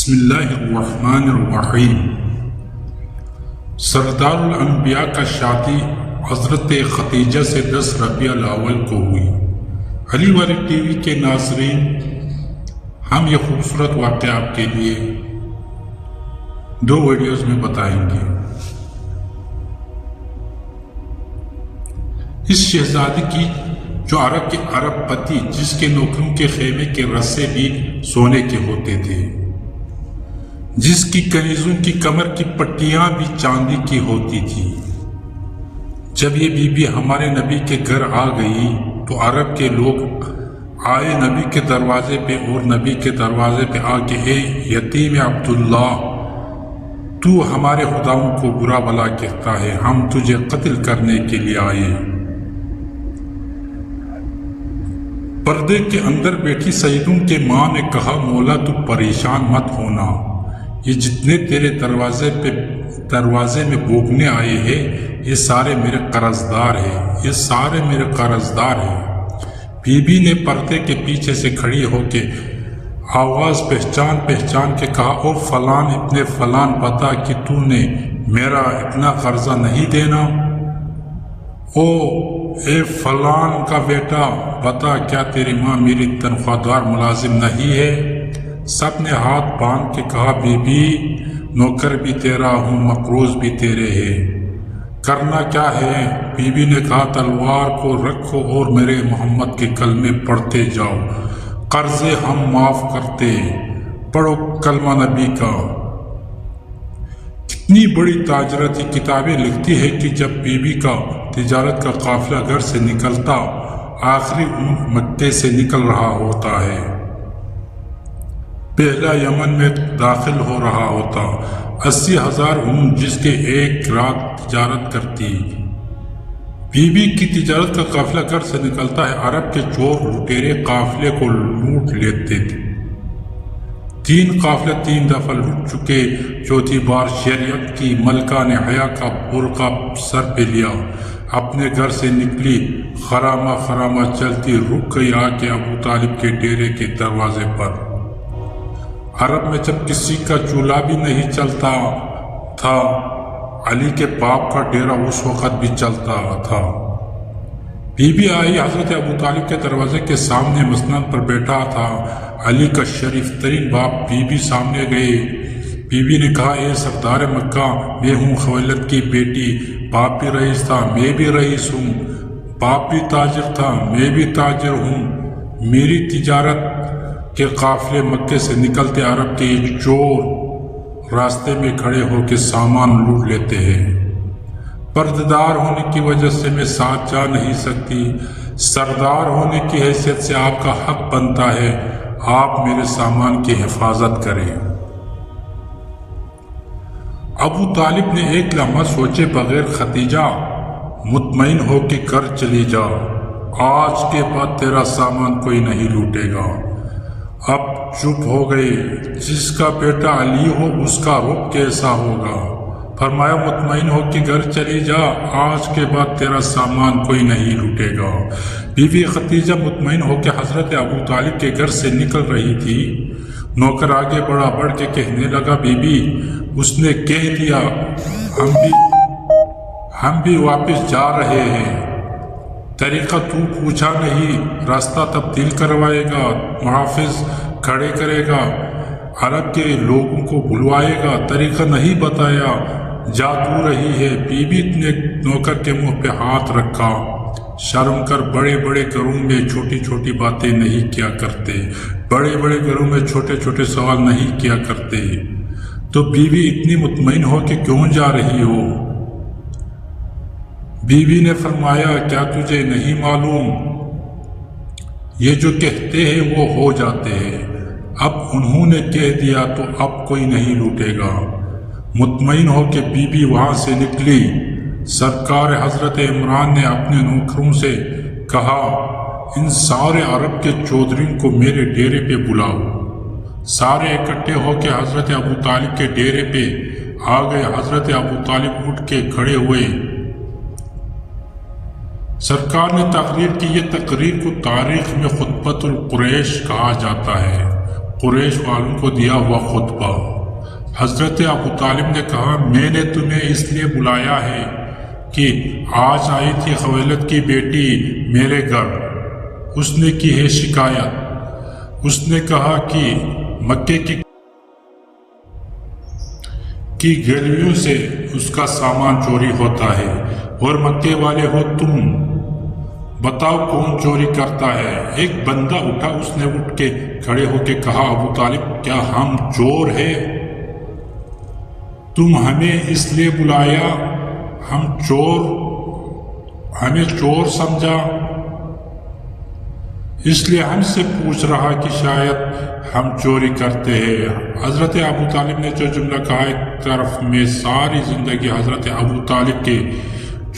بسم اللہ الرحمن الرحیم۔ سردار الانبیاء کا شادی حضرت خدیجہ سے 10 ربیع الاول کو ہوئی۔ علی والی ٹی وی کے ناظرین، ہم یہ خوبصورت واقعہ آپ کے لیے 2 ویڈیوز میں بتائیں گے۔ اس شہزادی کی جو عرب کے عرب پتی، جس کے نوکروں کے خیمے کے رسے بھی سونے کے ہوتے تھے، جس کی کنیزوں کی کمر کی پٹیاں بھی چاندی کی ہوتی تھی، جب یہ بی بی ہمارے نبی کے گھر آ گئی تو عرب کے لوگ آئے نبی کے دروازے پہ اور نبی کے دروازے پہ آ کے، اے یتیم عبداللہ، تو ہمارے خداؤں کو برا بھلا کہتا ہے، ہم تجھے قتل کرنے کے لیے آئے۔ پردے کے اندر بیٹھی سیدوں کے ماں نے کہا، مولا تو پریشان مت ہونا، یہ جتنے تیرے دروازے میں بھوکنے آئے ہیں، یہ سارے میرے قرضدار ہیں، یہ سارے میرے قرضدار ہیں۔ بی بی نے پردے کے پیچھے سے کھڑی ہو کے آواز پہچان کے کہا، او فلان ابن فلان، بتا کہ تو نے میرا اتنا قرضہ نہیں دینا؟ او اے فلان کا بیٹا، بتا کیا تیری ماں میری تنخواہ دار ملازم نہیں ہے؟ سب نے ہاتھ باندھ کے کہا، بی بی، نوکر بھی تیرا ہوں، مقروض بھی تیرے ہے، کرنا کیا ہے؟ بی بی نے کہا، تلوار کو رکھو اور میرے محمد کے کلمے پڑھتے جاؤ، قرضے ہم معاف کرتے، پڑھو کلمہ نبی کا۔ کتنی بڑی تاجرہ تھی، کتابیں لکھتی ہے کہ جب بی بی کا تجارت کا قافلہ گھر سے نکلتا، آخری اونٹ مکے سے نکل رہا ہوتا ہے، پہلا یمن میں داخل ہو رہا ہوتا، 80,000 اونٹ جس کے ایک رات تجارت کرتی۔ بی بی کی تجارت کا قافلہ گھر سے نکلتا ہے، عرب کے چور لٹیرے قافلے کو لوٹ لیتے تھے۔ 3 قافلے 3 دفعہ لٹ چکے، چوتھی بار شریعت کی ملکہ نے حیا کا برقع سر پہ لیا، اپنے گھر سے نکلی، خرامہ چلتی، رک گئی آ کے ابو طالب کے ڈیرے کے دروازے پر۔ عرب میں جب کسی کا چولہا بھی نہیں چلتا تھا، علی کے باپ کا ڈیرا اس وقت بھی چلتا تھا۔ بی بی آئی، حضرت ابو طالب کے دروازے کے سامنے مسند پر بیٹھا تھا، علی کا شریف ترین باپ۔ بی بی سامنے گئے، بی بی نے کہا، اے سردار مکہ، میں ہوں خویلد کی بیٹی، باپ بھی رئیس تھا، میں بھی رئیس ہوں، باپ بھی تاجر تھا، میں بھی تاجر ہوں، میری تجارت کے قافلے مکے سے نکلتے، عرب کے یہ چور راستے میں کھڑے ہو کے سامان لوٹ لیتے ہیں، پردیدار ہونے کی وجہ سے میں ساتھ جا نہیں سکتی، سردار ہونے کی حیثیت سے آپ کا حق بنتا ہے آپ میرے سامان کی حفاظت کریں۔ ابو طالب نے ایک لمحہ سوچے بغیر، خدیجہ مطمئن ہو کے گھر چلی جا، آج کے بعد تیرا سامان کوئی نہیں لوٹے گا۔ اب چپ ہو گئے، جس کا بیٹا علی ہو اس کا رخ کیسا ہوگا؟ فرمایا، مطمئن ہو کہ گھر چلی جا، آج کے بعد تیرا سامان کوئی نہیں لوٹے گا۔ بی بی خدیجہ مطمئن ہو کہ حضرت ابو طالب کے گھر سے نکل رہی تھی۔ نوکر آگے بڑھ کے کہنے لگا، بی بی، اس نے کہہ دیا، ہم بھی واپس جا رہے ہیں، طریقہ تو پوچھا نہیں، راستہ تبدیل کروائے گا، محافظ کھڑے کرے گا، عرب کے لوگوں کو بلوائے گا، طریقہ نہیں بتایا، جا تو رہی ہے۔ بی بی نے نوکر کے منہ پہ ہاتھ رکھا، شرم کر، بڑے بڑے گھروں میں چھوٹی چھوٹی باتیں نہیں کیا کرتے، بڑے بڑے گھروں میں چھوٹے چھوٹے سوال نہیں کیا کرتے، تو بیوی اتنی مطمئن ہو کہ کیوں جا رہی ہو؟ بی بی نے فرمایا، کیا تجھے نہیں معلوم، یہ جو کہتے ہیں وہ ہو جاتے ہیں، اب انہوں نے کہہ دیا تو اب کوئی نہیں لوٹے گا۔ مطمئن ہو کہ بی بی وہاں سے نکلی۔ سرکار حضرت عمران نے اپنے نوکروں سے کہا، ان سارے عرب کے چودھریوں کو میرے ڈیرے پہ بلاؤ۔ سارے اکٹھے ہو کے حضرت ابو طالب کے ڈیرے پہ آ گئے۔ حضرت ابو طالب اٹھ کے کھڑے ہوئے۔ سرکار نے تقریر کی، یہ تقریر کو تاریخ میں خطبۃ القریش کہا جاتا ہے۔ قریش والوں کو دیا ہوا خطبہ۔ حضرت ابو طالب نے کہا میں نے تمہیں اس لیے بلایا ہے کہ آج آئی تھی خویلد کی بیٹی میرے گھر، اس نے کی ہے شکایت۔ اس نے کہا کہ مکے کی گلیوں سے اس کا سامان چوری ہوتا ہے اور مکے والے ہو تم، بتاؤ کون چوری کرتا ہے؟ ایک بندہ اٹھا، اس نے اٹھ کے کھڑے ہو کے کہا ابو طالب کیا ہم چور ہیں؟ تم ہمیں اس لیے بلایا، ہمیں چور سمجھا، اس لیے ہم سے پوچھ رہا کہ شاید ہم چوری کرتے ہیں۔ حضرت ابو طالب نے جو جملہ کہا، ایک طرف میں ساری زندگی حضرت ابو طالب کے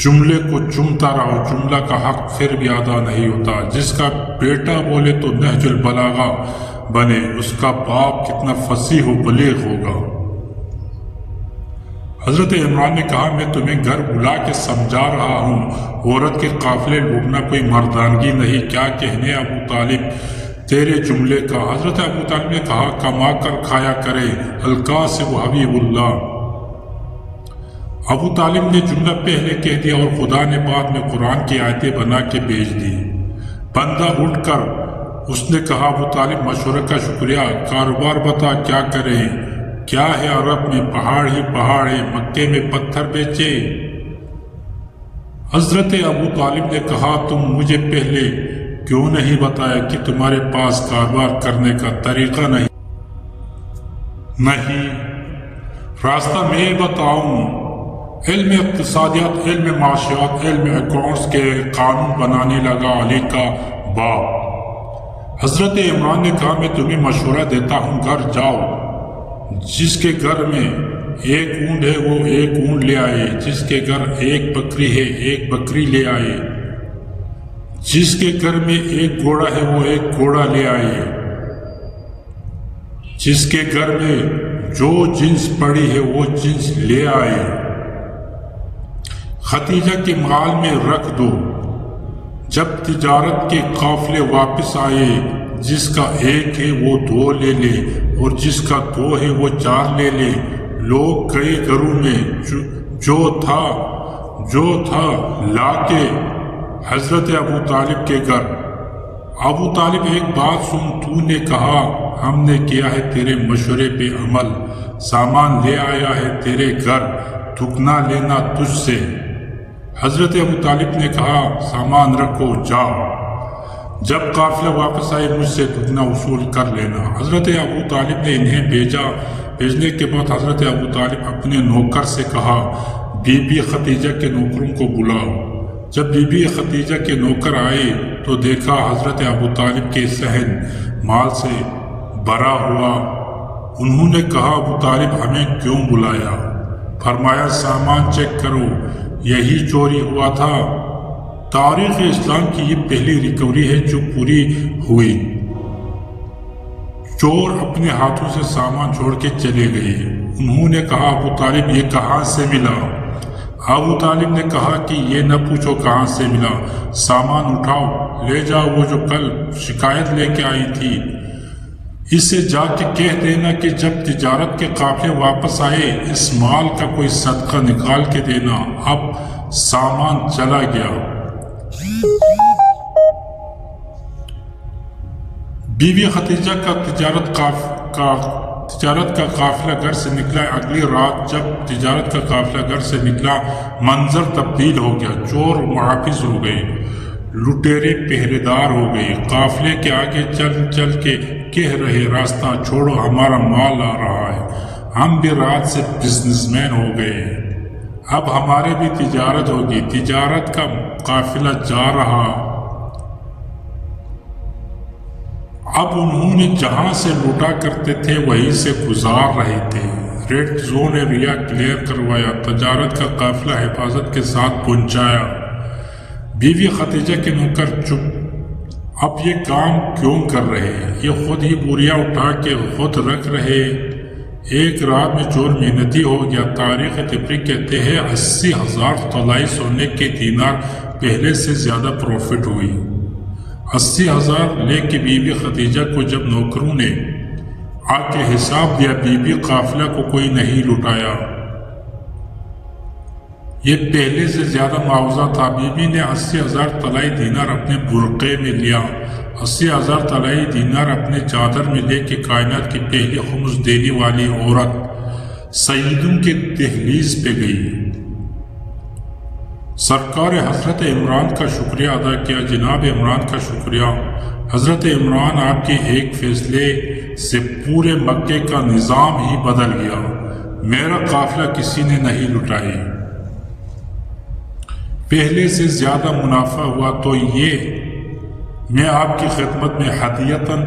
جملے کو چومتا رہا، جملہ کا حق پھر بھی ادا نہیں ہوتا۔ جس کا بیٹا بولے تو نہج البلاغہ بنے، اس کا باپ کتنا فصیح و بلیغ ہوگا۔ حضرت عمران نے کہا میں تمہیں گھر بلا کے سمجھا رہا ہوں، عورت کے قافلے لوٹنا کوئی مردانگی نہیں، کیا کہنے ابو طالب تیرے جملے کا؟ حضرت ابو طالب نے کہا کما کر کھایا کرے، القاسم حبیب اللہ۔ ابو طالب نے جملہ پہلے کہہ دیا اور خدا نے بعد میں قرآن کی آیتیں بنا کے بھیج دی۔ بندہ اٹھ کر اس نے کہا ابو طالب مشورے کا شکریہ، کاروبار بتا کیا کریں؟ کیا ہے عرب میں پہاڑ ہی پہاڑ ہے، مکے میں پتھر بیچے؟ حضرت ابو طالب نے کہا تم مجھے پہلے کیوں نہیں بتایا کہ تمہارے پاس کاروبار کرنے کا طریقہ نہیں؟ راستہ میں بتاؤں؟ علم اقتصادیات، علم معاشیات، علم اکاؤنٹس کے قانون بنانے لگا علی کا باپ۔ حضرت عمران نے کہا میں تمہیں مشورہ دیتا ہوں، گھر جاؤ، جس کے گھر میں ایک اونٹ ہے وہ ایک اونٹ لے آئے، جس کے گھر ایک بکری ہے ایک بکری لے آئے، جس کے گھر میں ایک گھوڑا ہے وہ ایک گھوڑا لے آئے، جس کے گھر میں جو جنس پڑی ہے وہ جنس لے آئے، ختیجہ کے مال میں رکھ دو۔ جب تجارت کے قافلے واپس آئے، جس کا ایک ہے وہ 2 لے لے اور جس کا 2 ہے وہ 4 لے لے۔ لوگ گئے گھروں میں، جو تھا لا کے حضرت ابو طالب کے گھر۔ ابو طالب ایک بات سن، تو نے کہا ہم نے کیا ہے تیرے مشورے پہ عمل، سامان لے آیا ہے تیرے گھر، دگنا لینا تجھ سے۔ حضرت ابو طالب نے کہا سامان رکھو، جاؤ، جب قافلہ واپس آئے مجھ سے دگنا وصول کر لینا۔ حضرت ابو طالب نے انہیں بھیجنے کے بعد حضرت ابو طالب اپنے نوکر سے کہا بی بی خدیجہ کے نوکروں کو بلاؤ۔ جب بی بی خدیجہ کے نوکر آئے تو دیکھا حضرت ابو طالب کے صحن مال سے بھرا ہوا۔ انہوں نے کہا ابو طالب ہمیں کیوں بلایا؟ فرمایا سامان چیک کرو، یہی چوری ہوا تھا۔ تاریخ اسلام کی یہ پہلی ریکوری ہے جو پوری ہوئی۔ چور اپنے ہاتھوں سے سامان چھوڑ کے چلے گئے۔ انہوں نے کہا ابو طالب یہ کہاں سے ملا؟ ابو طالب نے کہا کہ یہ نہ پوچھو کہاں سے ملا، سامان اٹھاؤ لے جاؤ، وہ جو کل شکایت لے کے آئی تھی اس سے جا کے کہہ دینا کہ جب تجارت کے قافلے واپس آئے اس مال کا کوئی صدقہ نکال کے دینا۔ اب سامان چلا گیا۔ بی بی خدیجہ کا تجارت کا قافلہ گھر سے نکلا۔ اگلی رات جب تجارت کا قافلہ گھر سے نکلا منظر تبدیل ہو گیا۔ چور محافظ ہو گئے، لٹیرے پہرے دار ہو گئے، قافلے کے آگے چل کے کہہ رہے راستہ چھوڑو، ہمارا مال آ رہا ہے، ہم بھی رات سے بزنس مین ہو گئے، اب ہمارے بھی تجارت ہوگی۔ تجارت کا قافلہ جا رہا۔ اب انہوں نے جہاں سے لوٹا کرتے تھے وہیں سے گزار رہے تھے۔ ریڈ زون ایریا کلیئر کروایا، تجارت کا قافلہ حفاظت کے ساتھ پہنچایا۔ بیوی خدیجہ کے نوکر چپ، اب یہ کام کیوں کر رہے ہیں؟ یہ خود ہی بوریاں اٹھا کے خود رکھ رہے۔ ایک رات میں چور محنتی ہو گیا۔ تاریخ طبری کہتے ہیں 80,000 طلائی سونے کے دینار پہلے سے زیادہ پروفٹ ہوئی۔ 80,000 لے کے بی بی خدیجہ کو جب نوکروں نے آ کے حساب دیا، بی بی قافلہ کو کوئی نہیں لٹایا۔ یہ پہلے سے زیادہ معاوضہ تھا۔ بی بی نے 80,000 طلائی دینار اپنے برقعے میں لیا، 80,000 طلائی دینار اپنے چادر میں لے کے کائنات کی پہلی خمس دینے والی عورت سیدوں کے دہلیز پہ گئی۔ سرکار حضرت عمران کا شکریہ ادا کیا۔ جناب عمران کا شکریہ۔ حضرت عمران، آپ کے ایک فیصلے سے پورے مکے کا نظام ہی بدل گیا۔ میرا قافلہ کسی نے نہیں لٹائی، پہلے سے زیادہ منافع ہوا تو یہ میں آپ کی خدمت میں ہدیتاً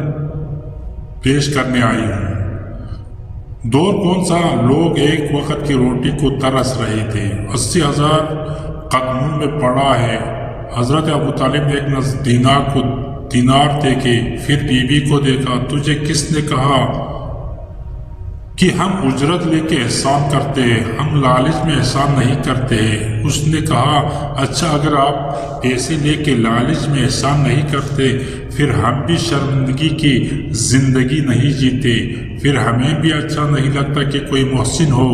پیش کرنے آئی ہوں۔ دور کون سا، لوگ ایک وقت کی روٹی کو ترس رہے تھے۔ 80,000 قدموں میں پڑا ہے۔ حضرت ابو طالب نے ایک دینار دیکھے، پھر بی بی کو دیکھا۔ تجھے کس نے کہا کہ ہم اجرت لے کے احسان کرتے ہیں، ہم لالچ میں احسان نہیں کرتے ہیں؟ اس نے کہا، اچھا اگر آپ پیسے لے کے لالچ میں احسان نہیں کرتے، پھر ہم بھی شرمندگی کی زندگی نہیں جیتے، پھر ہمیں بھی اچھا نہیں لگتا کہ کوئی محسن ہو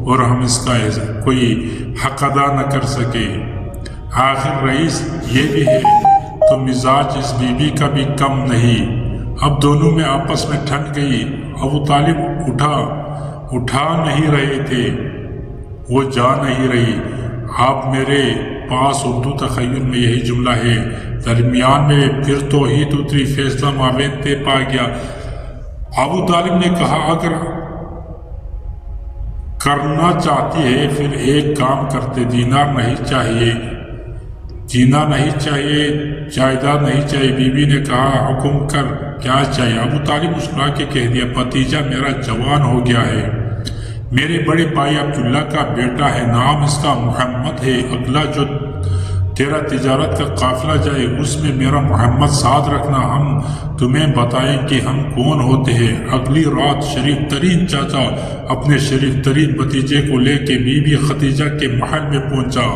اور ہم اس کا کوئی حق ادا نہ کر سکے۔ آخر رئیس یہ بھی ہے تو مزاج اس بی بی کا بھی کم نہیں۔ اب دونوں میں آپس میں ٹھن گئی۔ ابو طالب اٹھا نہیں رہے تھے، وہ جا نہیں رہی۔ آپ میرے پاس اردو تخیل میں یہی جملہ ہے، درمیان میں پھر توحید اتری، فیصلہ مابین طے پا گیا۔ ابو طالب نے کہا، اگر کرنا چاہتی ہے پھر ایک کام کرتے، دینار نہیں چاہیے، جینا نہیں چاہیے، جائیداد نہیں چاہیے۔ بی بی نے کہا، حکم کر، کیا چاہیے؟ ابو طالب مسکرا کے کہہ دیا، بھتیجا میرا جوان ہو گیا ہے، میرے بڑے بھائی عبداللہ کا بیٹا ہے، نام اس کا محمد ہے، اگلا جو تیرا تجارت کا قافلہ جائے اس میں میرا محمد ساتھ رکھنا، ہم تمہیں بتائیں کہ ہم کون ہوتے ہیں۔ اگلی رات شریف ترین چاچا اپنے شریف ترین بھتیجے کو لے کے بی بی خدیجہ کے محل میں پہنچا۔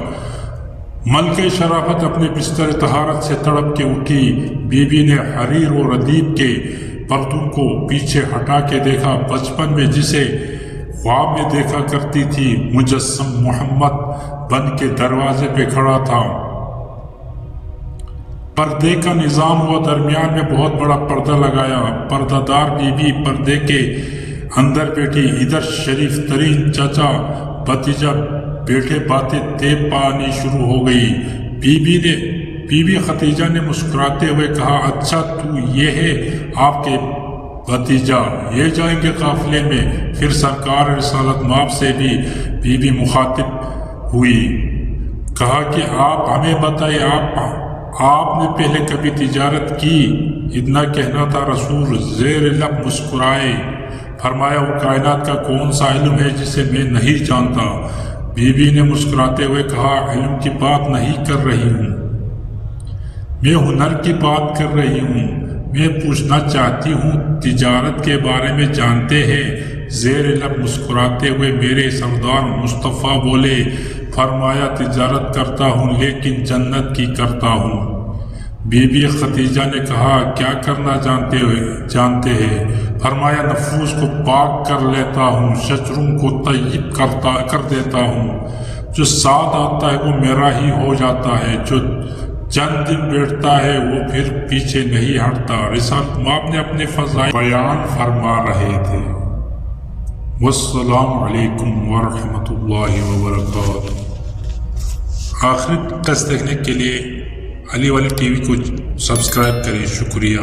ملکہ شرافت اپنے بستر طہارت سے تڑپ کے اٹھی۔ بی بی نے حریر و ردیف کے پردوں کو پیچھے ہٹا کے دیکھا، بچپن میں جسے خواب میں دیکھا کرتی تھی مجسم محمد بن کے دروازے پہ کھڑا تھا۔ پردے کا نظام ہوا، درمیان میں بہت بڑا پردہ لگایا، پردہ دار بی بی پردے کے اندر بیٹھی، ادھر شریف ترین چاچا بھتیجا بیٹھے، باتیں تیز پانی شروع ہو گئی۔ بی بی خدیجہ نے مسکراتے ہوئے کہا، اچھا تو یہ ہے آپ کے بھتیجا، یہ جائیں گے قافلے میں؟ پھر سرکار رسالت مآب سے بھی بی بی مخاطب ہوئی، کہا کہ آپ ہمیں بتائیں، آپ نے پہلے کبھی تجارت کی؟ اتنا کہنا تھا، رسول زیر لب مسکرائے، فرمایا، وہ کائنات کا کون سا علم ہے جسے میں نہیں جانتا؟ بی بی نے مسکراتے ہوئے کہا، علم کی بات نہیں کر رہی ہوں میں، ہنر کی بات کر رہی ہوں۔ میں پوچھنا چاہتی ہوں تجارت کے بارے میں جانتے ہیں؟ زیر لب مسکراتے ہوئے میرے سردار مصطفیٰ بولے، فرمایا، تجارت کرتا ہوں لیکن جنت کی کرتا ہوں۔ بی بی خدیجہ نے کہا، کیا کرنا جانتے ہیں؟ فرمایا، نفوس کو پاک کر لیتا ہوں، شجروں کو طیب کر دیتا ہوں، جو ساتھ آتا ہے وہ میرا ہی ہو جاتا ہے، جو چند دن بیٹھتا ہے وہ پھر پیچھے نہیں ہٹتا۔ رسالت مآب نے اپنے فضائل بیان فرما رہے تھے۔ والسلام علیکم ورحمۃ اللہ وبرکاتہ۔ آخری قسط دیکھنے کے لیے علی والی ٹی وی کو سبسکرائب کریں۔ شکریہ۔